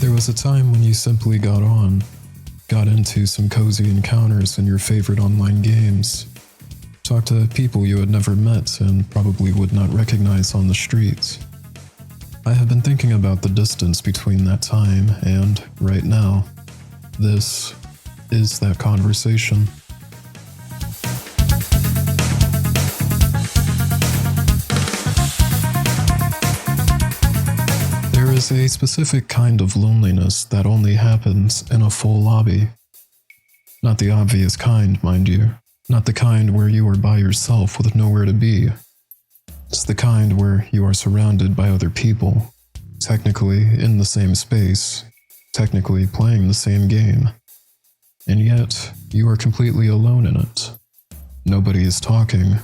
There was a time when you simply got into some cozy encounters in your favorite online games, talked to people you had never met and probably would not recognize on the streets. I have been thinking about the distance between that time and right now. This is that conversation. There is a specific kind of loneliness that only happens in a full lobby. Not the obvious kind, mind you. Not the kind where you are by yourself with nowhere to be. It's the kind where you are surrounded by other people, technically in the same space, technically playing the same game. And yet, you are completely alone in it. Nobody is talking.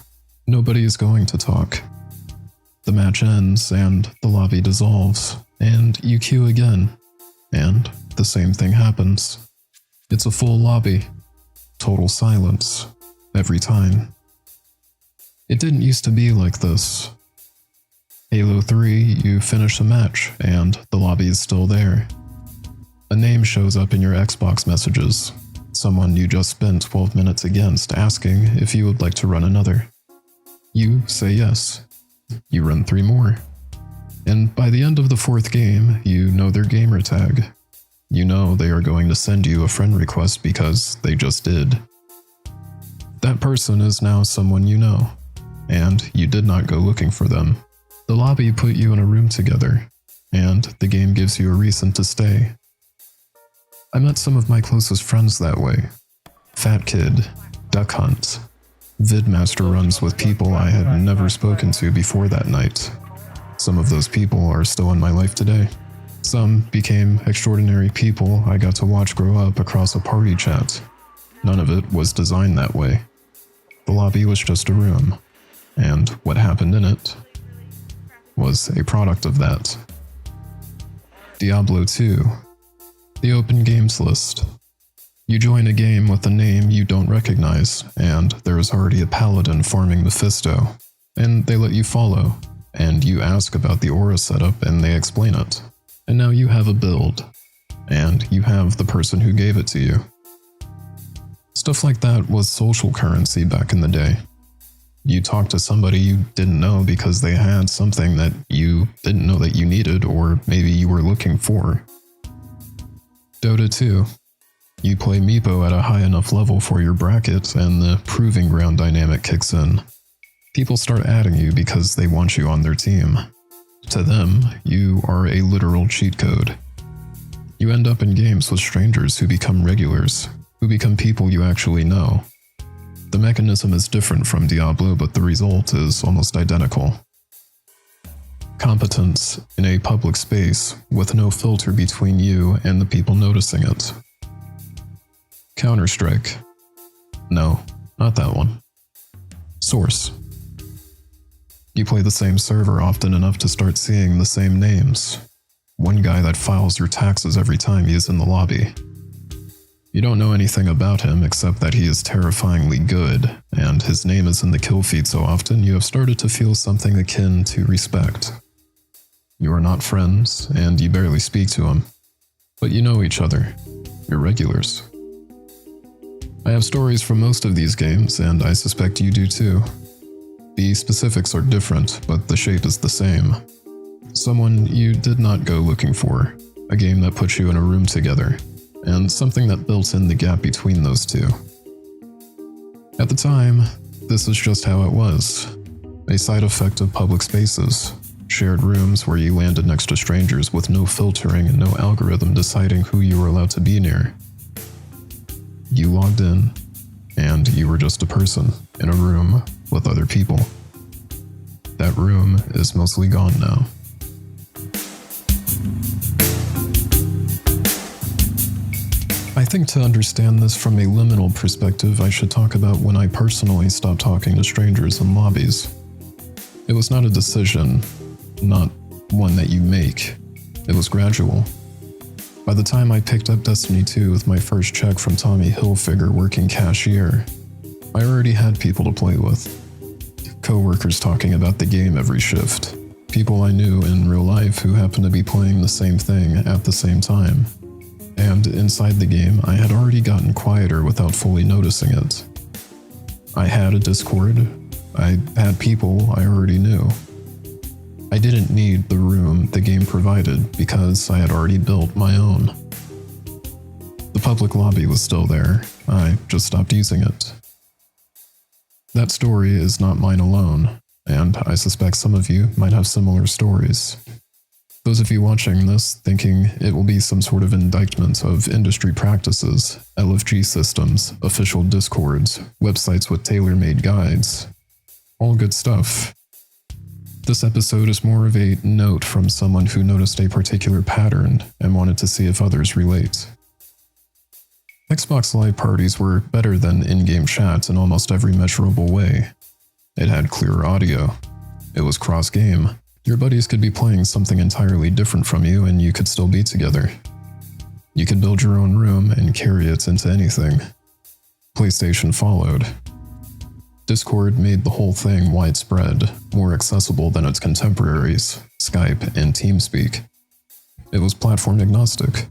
Nobody is going to talk. The match ends and the lobby dissolves, and you queue again, and the same thing happens. It's a full lobby. Total silence. Every time. It didn't used to be like this. Halo 3, you finish a match, and the lobby is still there. A name shows up in your Xbox messages. Someone you just spent 12 minutes against asking if you would like to run another. You say yes. You run 3 more. And by the end of the 4th game, you know their gamer tag. You know they are going to send you a friend request because they just did. That person is now someone you know, and you did not go looking for them. The lobby put you in a room together, and the game gives you a reason to stay. I met some of my closest friends that way. Fat Kid, Duck Hunt, Vidmaster runs with people I had never spoken to before that night. Some of those people are still in my life today. Some became extraordinary people I got to watch grow up across a party chat. None of it was designed that way. The lobby was just a room, and what happened in it was a product of that. Diablo 2. The open games list. You join a game with a name you don't recognize, and there is already a paladin farming Mephisto, and they let you follow, and you ask about the aura setup and they explain it. And now you have a build, and you have the person who gave it to you. Stuff like that was social currency back in the day. You talked to somebody you didn't know because they had something that you didn't know that you needed or maybe you were looking for. Dota 2. You play Meepo at a high enough level for your bracket and the proving ground dynamic kicks in. People start adding you because they want you on their team. To them, you are a literal cheat code. You end up in games with strangers who become regulars, who become people you actually know. The mechanism is different from Diablo, but the result is almost identical. Competence in a public space with no filter between you and the people noticing it. Counter-Strike. No, not that one. Source. You play the same server often enough to start seeing the same names. One guy that files your taxes every time he is in the lobby. You don't know anything about him except that he is terrifyingly good, and his name is in the kill feed so often you have started to feel something akin to respect. You are not friends, and you barely speak to him. But you know each other. You're regulars. I have stories from most of these games, and I suspect you do too. The specifics are different, but the shape is the same. Someone you did not go looking for, a game that put you in a room together, and something that built in the gap between those two. At the time, this is just how it was. A side effect of public spaces, shared rooms where you landed next to strangers with no filtering and no algorithm deciding who you were allowed to be near. You logged in, and you were just a person in a room with other people. That room is mostly gone now. I think to understand this from a liminal perspective, I should talk about when I personally stopped talking to strangers in lobbies. It was not a decision, not one that you make. It was gradual. By the time I picked up Destiny 2 with my first check from Tommy Hilfiger working cashier, I already had people to play with. Co-workers talking about the game every shift. people I knew in real life who happened to be playing the same thing at the same time. And inside the game, I had already gotten quieter without fully noticing it. I had a Discord. I had people I already knew. I didn't need the room the game provided because I had already built my own. The public lobby was still there. I just stopped using it. That story is not mine alone, and I suspect some of you might have similar stories. Those of you watching this thinking it will be some sort of indictment of industry practices, LFG systems, official discords, websites with tailor-made guides. All good stuff. This episode is more of a note from someone who noticed a particular pattern and wanted to see if others relate. Xbox Live parties were better than in-game chat in almost every measurable way. It had clearer audio. It was cross-game. Your buddies could be playing something entirely different from you and you could still be together. You could build your own room and carry it into anything. PlayStation followed. Discord made the whole thing widespread, more accessible than its contemporaries, Skype and TeamSpeak. It was platform agnostic.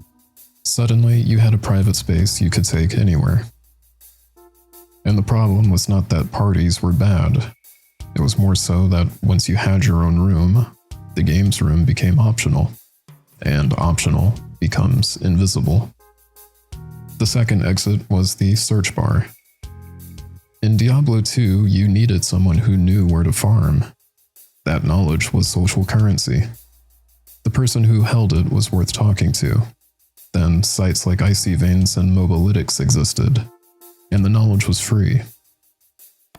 Suddenly, you had a private space you could take anywhere. And the problem was not that parties were bad. It was more so that once you had your own room, the game's room became optional. And optional becomes invisible. The second exit was the search bar. In Diablo 2, you needed someone who knew where to farm. That knowledge was social currency. The person who held it was worth talking to. Then sites like Icy Veins and Mobalytics existed, and the knowledge was free.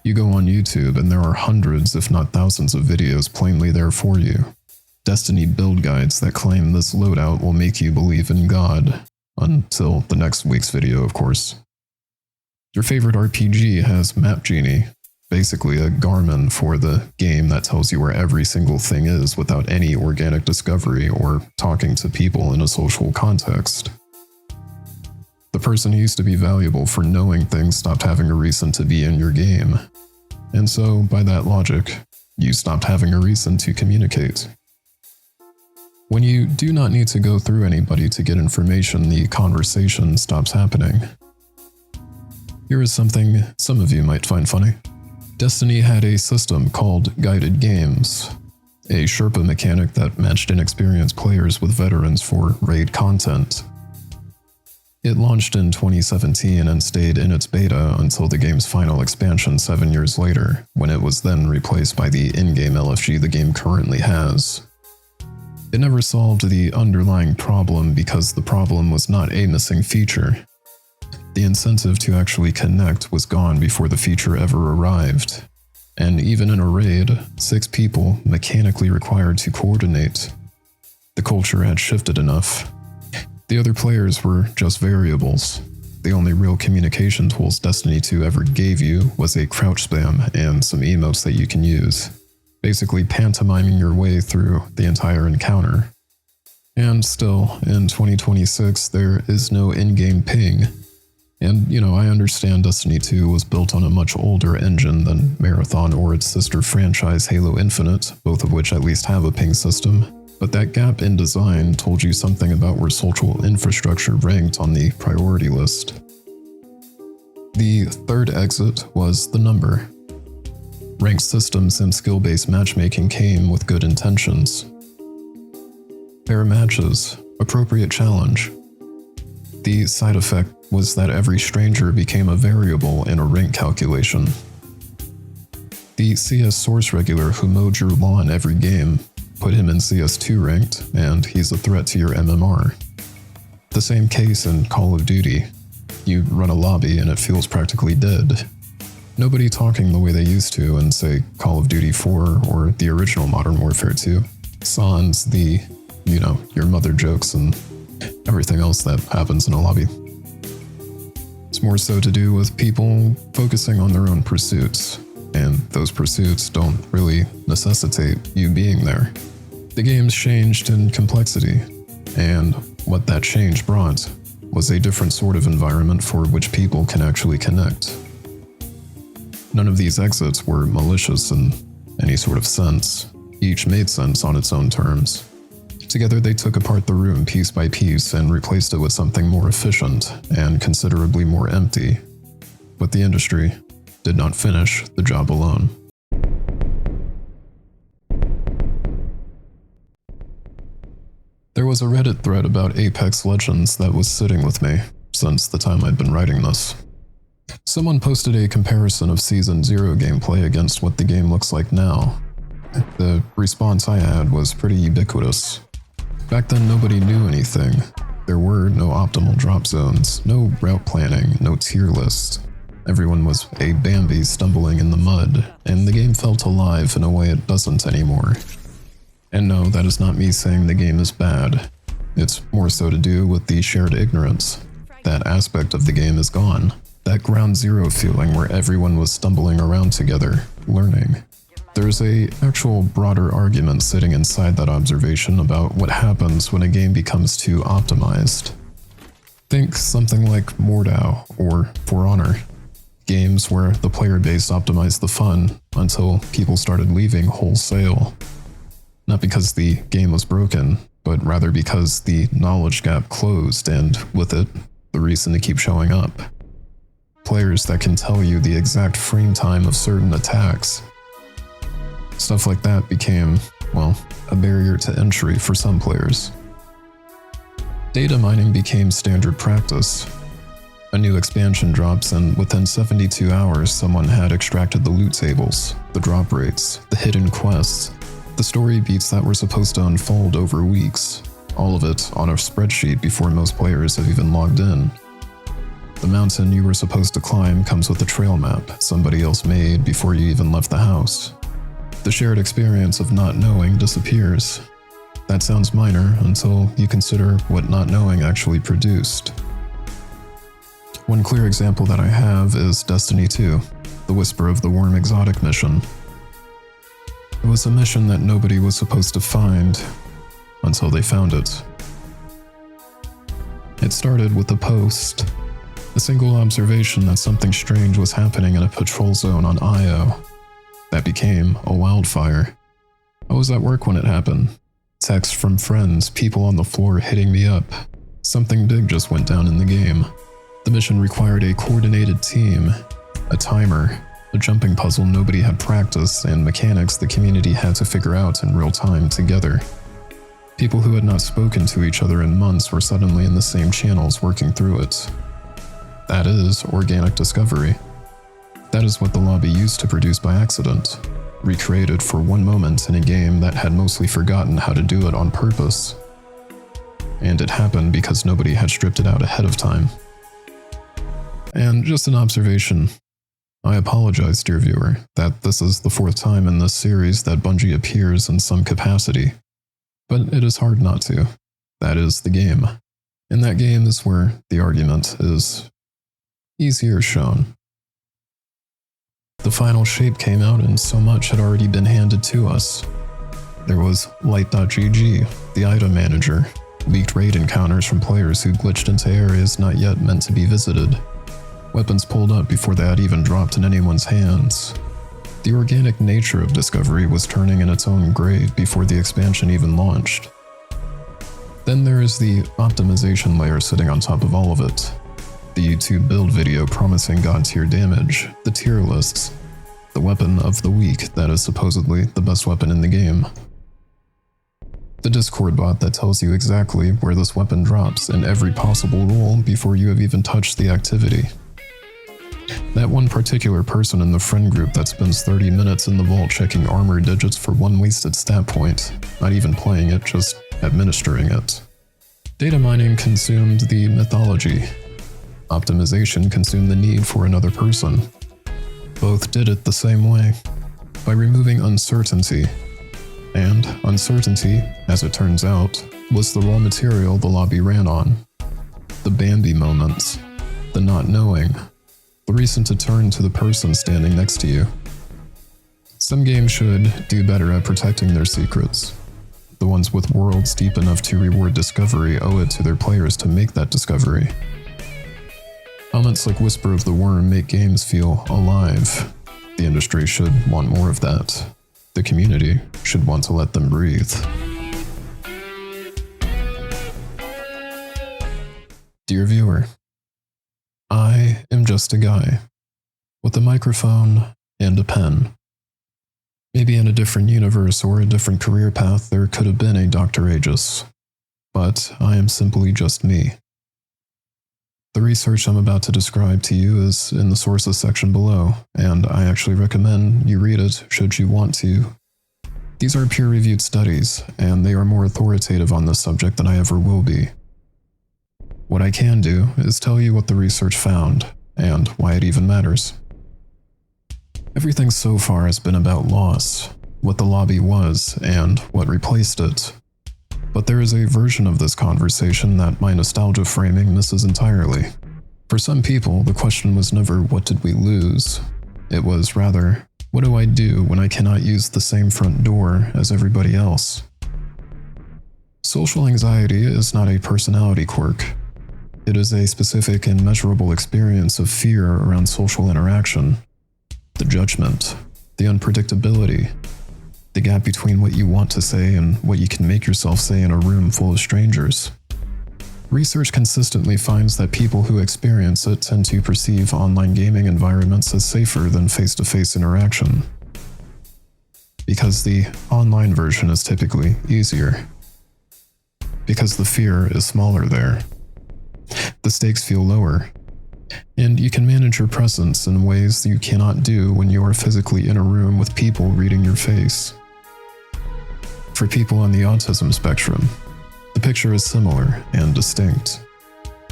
You go on YouTube and there are hundreds if not thousands of videos plainly there for you. Destiny build guides that claim this loadout will make you believe in God. Until the next week's video, of course. Your favorite RPG has Map Genie, basically a Garmin for the game that tells you where every single thing is without any organic discovery or talking to people in a social context. The person who used to be valuable for knowing things stopped having a reason to be in your game. And so, by that logic, you stopped having a reason to communicate. When you do not need to go through anybody to get information, the conversation stops happening. Here is something some of you might find funny. Destiny had a system called guided games, a Sherpa mechanic that matched inexperienced players with veterans for raid content. It launched in 2017 and stayed in its beta until the game's final expansion 7 years later, when it was then replaced by the in-game LFG the game currently has. It never solved the underlying problem because the problem was not a missing feature. The incentive to actually connect was gone before the feature ever arrived. And even in a raid, 6 people mechanically required to coordinate. The culture had shifted enough. The other players were just variables. The only real communication tools Destiny 2 ever gave you was a crouch spam and some emotes that you can use, basically pantomiming your way through the entire encounter. And still, in 2026, there is no in-game ping. And, I understand Destiny 2 was built on a much older engine than Marathon or its sister franchise Halo Infinite, both of which at least have a ping system. But that gap in design told you something about where social infrastructure ranked on the priority list. The third exit was the number. Ranked systems and skill-based matchmaking came with good intentions. Fair matches, appropriate challenge. The side effect was that every stranger became a variable in a rank calculation. The CS source regular who mowed your lawn every game, put him in CS2 ranked, and he's a threat to your MMR. The same case in Call of Duty. You run a lobby and it feels practically dead. Nobody talking the way they used to in, say, Call of Duty 4 or the original Modern Warfare 2. Sans the, your mother jokes and everything else that happens in a lobby. It's more so to do with people focusing on their own pursuits, and those pursuits don't really necessitate you being there. The game's changed in complexity, and what that change brought was a different sort of environment for which people can actually connect. None of these exits were malicious in any sort of sense. Each made sense on its own terms. Together they took apart the room piece by piece and replaced it with something more efficient and considerably more empty. But the industry did not finish the job alone. There was a Reddit thread about apexlegends that was sitting with me since the time I'd been writing this. Someone posted a comparison of Season 0 gameplay against what the game looks like now. The response I had was pretty ubiquitous. Back then nobody knew anything. There were no optimal drop zones, no route planning, no tier list. Everyone was a Bambi stumbling in the mud, and the game felt alive in a way it doesn't anymore. And no, that is not me saying the game is bad. It's more so to do with the shared ignorance. That aspect of the game is gone. That ground zero feeling where everyone was stumbling around together, learning. There's a actual broader argument sitting inside that observation about what happens when a game becomes too optimized. Think something like Mordau or For Honor. Games where the player base optimized the fun until people started leaving wholesale. Not because the game was broken, but rather because the knowledge gap closed and, with it, the reason to keep showing up. Players that can tell you the exact frame time of certain attacks. Stuff like that became, well, a barrier to entry for some players. Data mining became standard practice. A new expansion drops and within 72 hours someone had extracted the loot tables, the drop rates, the hidden quests, the story beats that were supposed to unfold over weeks, all of it on a spreadsheet before most players have even logged in. The mountain you were supposed to climb comes with a trail map somebody else made before you even left the house. The shared experience of not knowing disappears. That sounds minor until you consider what not knowing actually produced. One clear example that I have is Destiny 2, the Whisper of the Worm exotic mission. It was a mission that nobody was supposed to find until they found it. It started with a post, a single observation that something strange was happening in a patrol zone on Io. That became a wildfire. I was at work when it happened. Texts from friends, people on the floor hitting me up. Something big just went down in the game. The mission required a coordinated team, a timer, a jumping puzzle nobody had practiced, and mechanics the community had to figure out in real time together. People who had not spoken to each other in months were suddenly in the same channels working through it. That is organic discovery. That is what the lobby used to produce by accident, recreated for one moment in a game that had mostly forgotten how to do it on purpose. And it happened because nobody had stripped it out ahead of time. And just an observation. I apologize, dear viewer, that this is the fourth time in this series that Bungie appears in some capacity. But it is hard not to. That is the game. And that game is where the argument is easier shown. The final shape came out and so much had already been handed to us. There was Light.gg, the item manager, leaked raid encounters from players who glitched into areas not yet meant to be visited, weapons pulled up before they had even dropped in anyone's hands. The organic nature of discovery was turning in its own grave before the expansion even launched. Then there is the optimization layer sitting on top of all of it. The YouTube build video promising god tier damage, the tier lists, the weapon of the week that is supposedly the best weapon in the game. The Discord bot that tells you exactly where this weapon drops in every possible role before you have even touched the activity. That one particular person in the friend group that spends 30 minutes in the vault checking armor digits for one wasted stat point, not even playing it, just administering it. Data mining consumed the mythology. Optimization consumed the need for another person. Both did it the same way, by removing uncertainty. And uncertainty, as it turns out, was the raw material the lobby ran on. The Bambi moments, the not knowing, the reason to turn to the person standing next to you. Some games should do better at protecting their secrets. The ones with worlds deep enough to reward discovery owe it to their players to make that discovery. Elements like Whisper of the Worm make games feel alive. The industry should want more of that. The the community should want to let them breathe. Dear viewer, I am just a guy with a microphone and a pen. Maybe in a different universe or a different career path there could have been a Dr. Agis, but I am simply just me. The research I'm about to describe to you is in the sources section below, and I actually recommend you read it should you want to. These are peer-reviewed studies, and they are more authoritative on this subject than I ever will be. What I can do is tell you what the research found, and why it even matters. Everything so far has been about loss, what the lobby was, and what replaced it. But there is a version of this conversation that my nostalgia framing misses entirely. For some people, the question was never what did we lose? It was rather, what do I do when I cannot use the same front door as everybody else? Social anxiety is not a personality quirk. It is a specific and measurable experience of fear around social interaction. The judgment, the unpredictability, the gap between what you want to say and what you can make yourself say in a room full of strangers. Research consistently finds that people who experience it tend to perceive online gaming environments as safer than face-to-face interaction. Because the online version is typically easier. Because the fear is smaller there. The stakes feel lower. And you can manage your presence in ways you cannot do when you are physically in a room with people reading your face. For people on the autism spectrum, the picture is similar and distinct.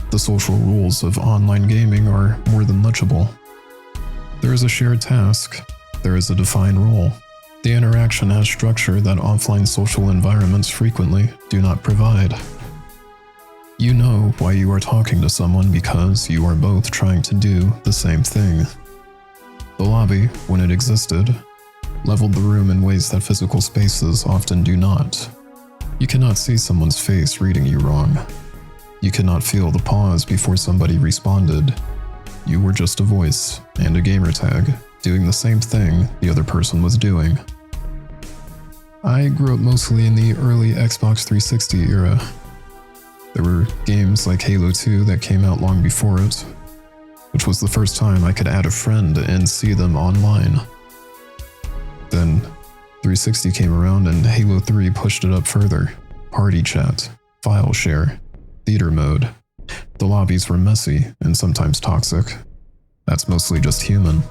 The social rules of online gaming are more than legible. There is a shared task, there is a defined role. The interaction has structure that offline social environments frequently do not provide. You know why you are talking to someone because you are both trying to do the same thing. The lobby, when it existed, leveled the room in ways that physical spaces often do not. You cannot see someone's face reading you wrong. You cannot feel the pause before somebody responded. You were just a voice and a gamer tag, doing the same thing the other person was doing. I grew up mostly in the early Xbox 360 era. There were games like Halo 2 that came out long before it, which was the first time I could add a friend and see them online. Then 360 came around and Halo 3 pushed it up further. Party chat, file share, theater mode. The lobbies were messy and sometimes toxic. That's mostly just human.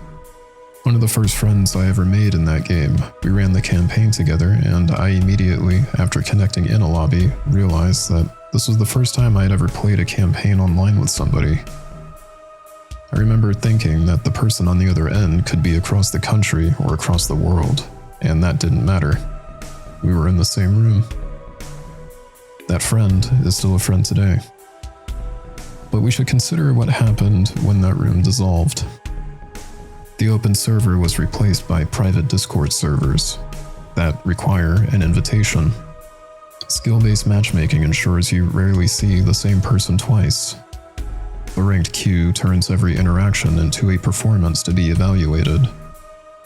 One of the first friends I ever made in that game, we ran the campaign together, and I immediately, after connecting in a lobby, realized that this was the first time I had ever played a campaign online with somebody. I remember thinking that the person on the other end could be across the country or across the world, and that didn't matter. We were in the same room. That friend is still a friend today. But we should consider what happened when that room dissolved. The open server was replaced by private Discord servers that require an invitation. Skill-based matchmaking ensures you rarely see the same person twice. The ranked queue turns every interaction into a performance to be evaluated.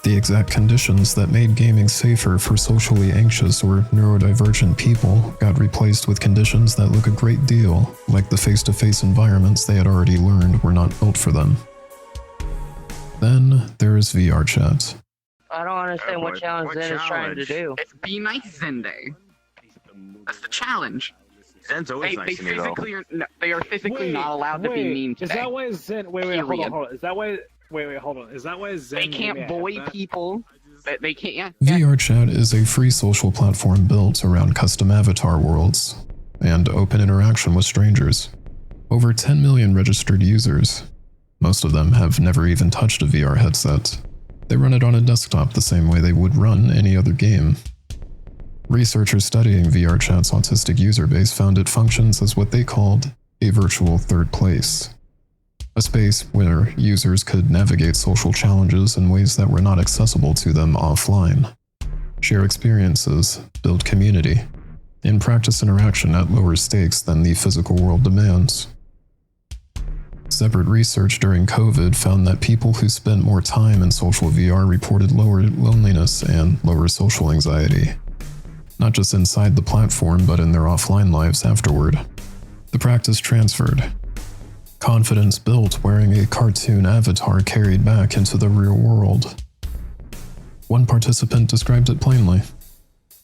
The exact conditions that made gaming safer for socially anxious or neurodivergent people got replaced with conditions that look a great deal like the face-to-face environments they had already learned were not built for them. Then there is VRChat. I don't understand what challenge Zen is trying to do. It's Be Nice Zen Day. That's the challenge. Zen's always nice to me, though. They are physically not allowed to be mean today. Is that why Zen? Wait, hold on. Is that why? Wait, hold on. Is that why Zen? They can't bully people. They can't. Yeah. VRChat is a free social platform built around custom avatar worlds and open interaction with strangers. Over 10 million registered users. Most of them have never even touched a VR headset. They run it on a desktop the same way they would run any other game. Researchers studying VRChat's autistic user base found it functions as what they called a virtual third place. A space where users could navigate social challenges in ways that were not accessible to them offline, share experiences, build community, and practice interaction at lower stakes than the physical world demands. Separate research during COVID found that people who spent more time in social VR reported lower loneliness and lower social anxiety, not just inside the platform but in their offline lives afterward. The practice transferred. Confidence built wearing a cartoon avatar carried back into the real world. One participant described it plainly.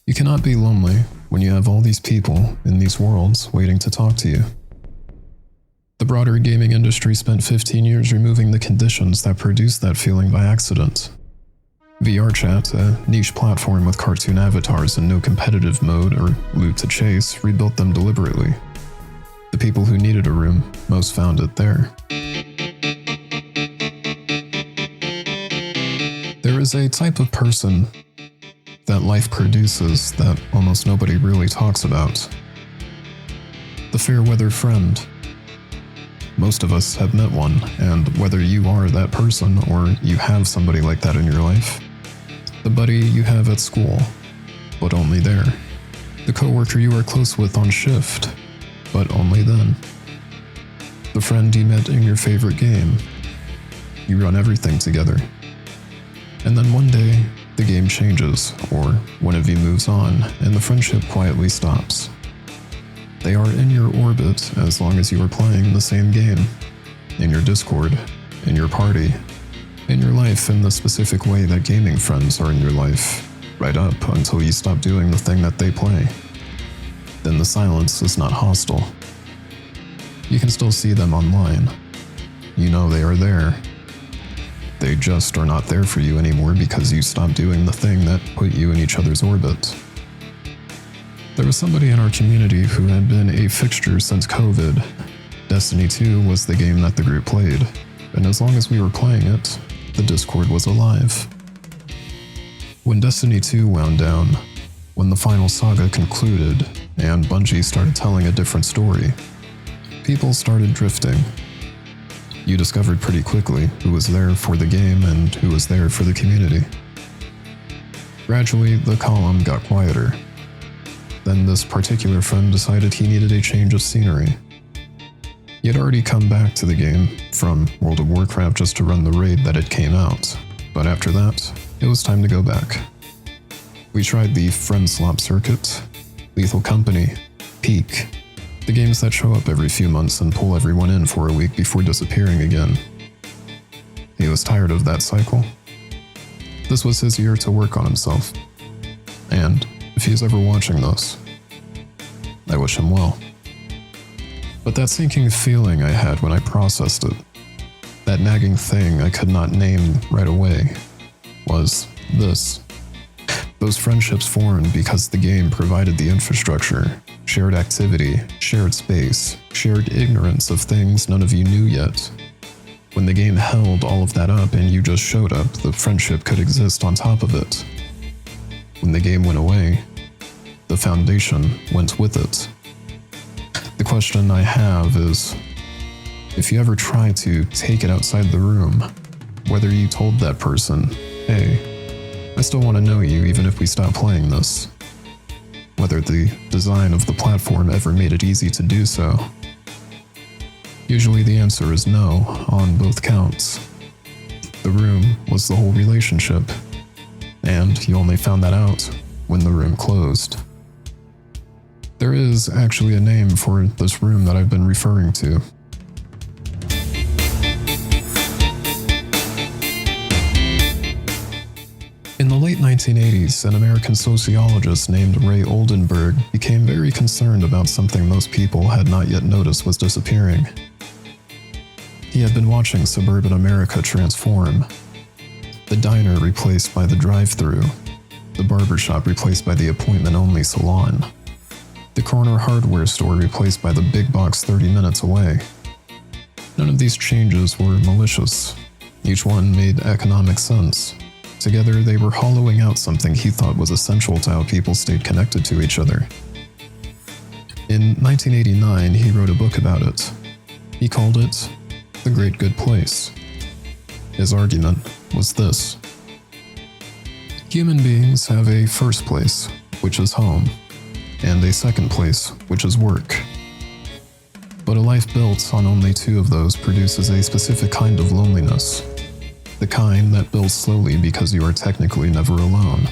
You cannot be lonely when you have all these people in these worlds waiting to talk to you. The broader gaming industry spent 15 years removing the conditions that produced that feeling by accident. VRChat, a niche platform with cartoon avatars and no competitive mode or loot to chase, rebuilt them deliberately. The people who needed a room most found it there. There is a type of person that life produces that almost nobody really talks about. The fair-weather friend. Most of us have met one, and whether you are that person or you have somebody like that in your life, the buddy you have at school, but only there. The coworker you are close with on shift, but only then. The friend you met in your favorite game. You run everything together. And then one day, the game changes, or one of you moves on, and the friendship quietly stops. They are in your orbit as long as you are playing the same game, in your Discord, in your party, in your life in the specific way that gaming friends are in your life, right up until you stop doing the thing that they play. Then the silence is not hostile. You can still see them online. You know they are there. They just are not there for you anymore because you stopped doing the thing that put you in each other's orbit. There was somebody in our community who had been a fixture since COVID. Destiny 2 was the game that the group played, and as long as we were playing it, the Discord was alive. When Destiny 2 wound down, when the final saga concluded, and Bungie started telling a different story, people started drifting. You discovered pretty quickly who was there for the game and who was there for the community. Gradually, the column got quieter. Then this particular friend decided he needed a change of scenery. He had already come back to the game from World of Warcraft just to run the raid that had came out, but after that, it was time to go back. We tried the Friend Slop Circuit, Lethal Company, Peak, the games that show up every few months and pull everyone in for a week before disappearing again. He was tired of that cycle. This was his year to work on himself. And if he's ever watching this, I wish him well. But that sinking feeling I had when I processed it, that nagging thing I could not name right away, was this. Those friendships formed because the game provided the infrastructure, shared activity, shared space, shared ignorance of things none of you knew yet. When the game held all of that up and you just showed up, the friendship could exist on top of it. When the game went away, the foundation went with it. The question I have is, if you ever try to take it outside the room, whether you told that person, hey, I still want to know you even if we stop playing this. Whether the design of the platform ever made it easy to do so. Usually the answer is no on both counts. The room was the whole relationship, and you only found that out when the room closed. There is actually a name for this room that I've been referring to. In the late 1980s, an American sociologist named Ray Oldenburg became very concerned about something most people had not yet noticed was disappearing. He had been watching suburban America transform. The diner replaced by the drive-thru, the barbershop replaced by the appointment-only salon, the corner hardware store replaced by the big box 30 minutes away. None of these changes were malicious. Each one made economic sense. Together, they were hollowing out something he thought was essential to how people stayed connected to each other. In 1989, he wrote a book about it. He called it The Great Good Place. His argument was this. Human beings have a first place, which is home, and a second place, which is work. But a life built on only 2 of those produces a specific kind of loneliness. The kind that builds slowly because you are technically never alone.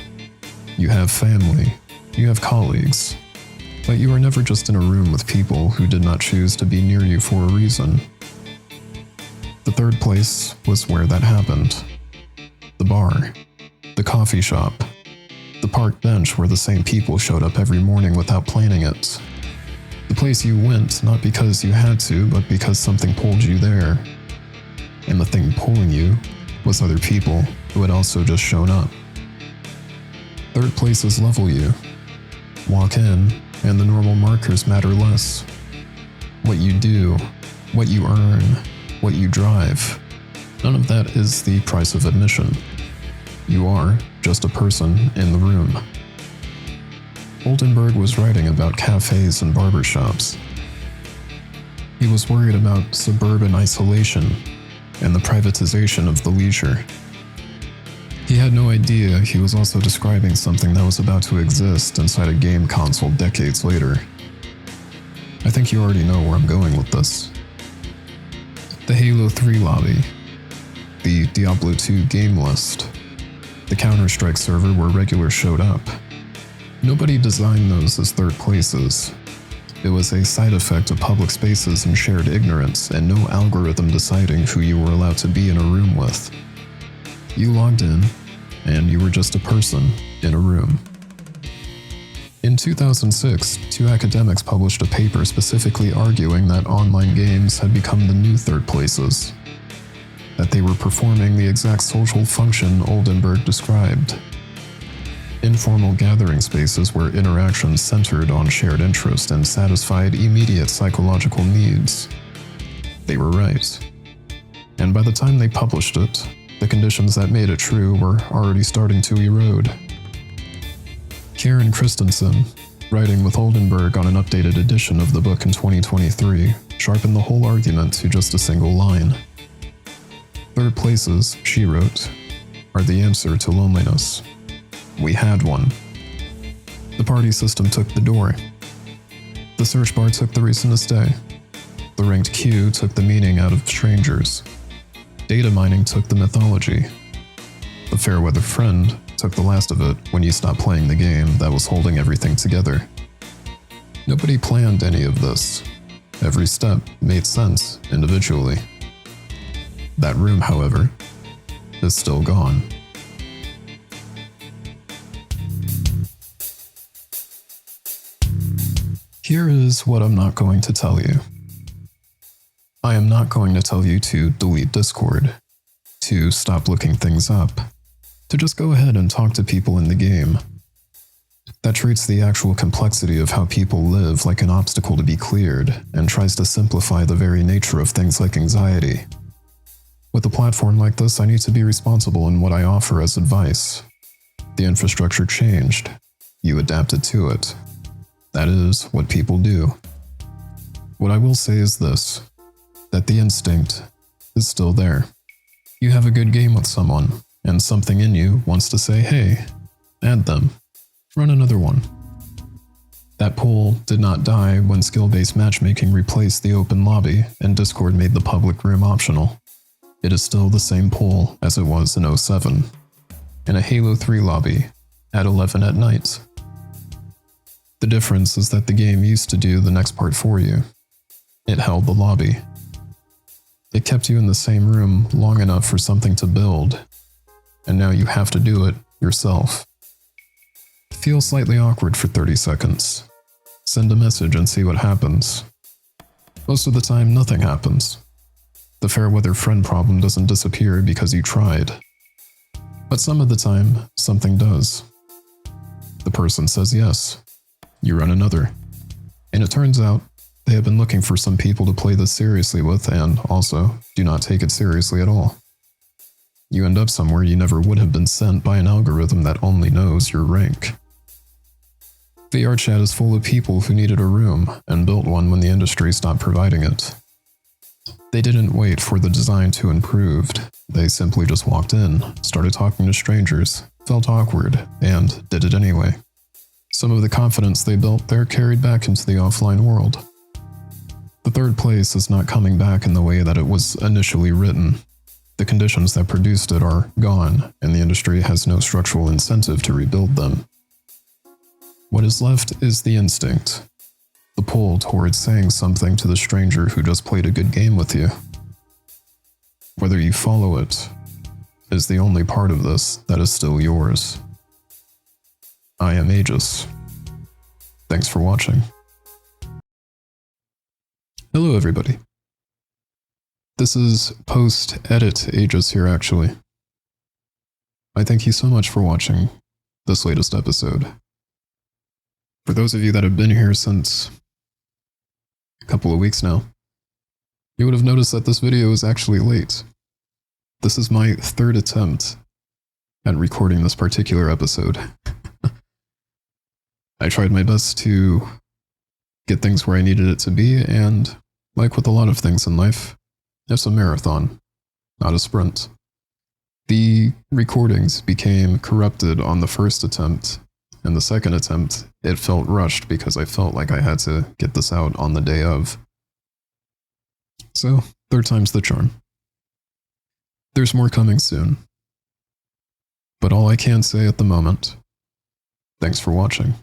You have family, you have colleagues, but you are never just in a room with people who did not choose to be near you for a reason. The third place was where that happened. The bar, the coffee shop, the park bench where the same people showed up every morning without planning it. The place you went not because you had to, but because something pulled you there. And the thing pulling you was other people who had also just shown up. Third places level you. Walk in, and the normal markers matter less. What you do, what you earn, what you drive, none of that is the price of admission. You are just a person in the room. Oldenburg was writing about cafes and barbershops. He was worried about suburban isolation and the privatization of the leisure. He had no idea he was also describing something that was about to exist inside a game console decades later. I think you already know where I'm going with this. The Halo 3 lobby, the Diablo 2 game list, the Counter-Strike server where regulars showed up. Nobody designed those as third places. It was a side effect of public spaces and shared ignorance, and no algorithm deciding who you were allowed to be in a room with. You logged in, and you were just a person in a room. In 2006, 2 academics published a paper specifically arguing that online games had become the new third places, that they were performing the exact social function Oldenburg described. Informal gathering spaces where interactions centered on shared interest and satisfied immediate psychological needs. They were right. And by the time they published it, the conditions that made it true were already starting to erode. Karen Christensen, writing with Oldenburg on an updated edition of the book in 2023, sharpened the whole argument to just a single line. Third places, she wrote, are the answer to loneliness. We had one. The party system took the door. The search bar took the reason to stay. The ranked queue took the meaning out of strangers. Data mining took the mythology. The fair-weather friend took the last of it when you stopped playing the game that was holding everything together. Nobody planned any of this. Every step made sense individually. That room, however, is still gone. Here is what I'm not going to tell you. I am not going to tell you to delete Discord, to stop looking things up, to just go ahead and talk to people in the game. That treats the actual complexity of how people live like an obstacle to be cleared and tries to simplify the very nature of things like anxiety. With a platform like this, I need to be responsible in what I offer as advice. The infrastructure changed. You adapted to it. That is what people do. What I will say is this, that the instinct is still there. You have a good game with someone, and something in you wants to say, hey, add them. Run another one. That pool did not die when skill-based matchmaking replaced the open lobby and Discord made the public room optional. It is still the same pool as it was in 07, in a Halo 3 lobby at 11 at night. The difference is that the game used to do the next part for you. It held the lobby. It kept you in the same room long enough for something to build, and now you have to do it yourself. Feel slightly awkward for 30 seconds. Send a message and see what happens. Most of the time, nothing happens. The fair-weather friend problem doesn't disappear because you tried. But some of the time, something does. The person says yes. You run another. And it turns out, they have been looking for some people to play this seriously with and, also, do not take it seriously at all. You end up somewhere you never would have been sent by an algorithm that only knows your rank. VRChat is full of people who needed a room and built one when the industry stopped providing it. They didn't wait for the design to improve. They simply just walked in, started talking to strangers, felt awkward, and did it anyway. Some of the confidence they built there carried back into the offline world. The third place is not coming back in the way that it was initially written. The conditions that produced it are gone, and the industry has no structural incentive to rebuild them. What is left is the instinct, the pull towards saying something to the stranger who just played a good game with you. Whether you follow it is the only part of this that is still yours. I am Agis. Thanks for watching. Hello everybody. This is post-edit Agis here actually. I thank you so much for watching this latest episode. For those of you that have been here since a couple of weeks now, you would have noticed that this video is actually late. This is my third attempt at recording this particular episode. I tried my best to get things where I needed it to be, and like with a lot of things in life, it's a marathon, not a sprint. The recordings became corrupted on the first attempt, and the second attempt, it felt rushed because I felt like I had to get this out on the day of. So, third time's the charm. There's more coming soon. But all I can say at the moment, thanks for watching.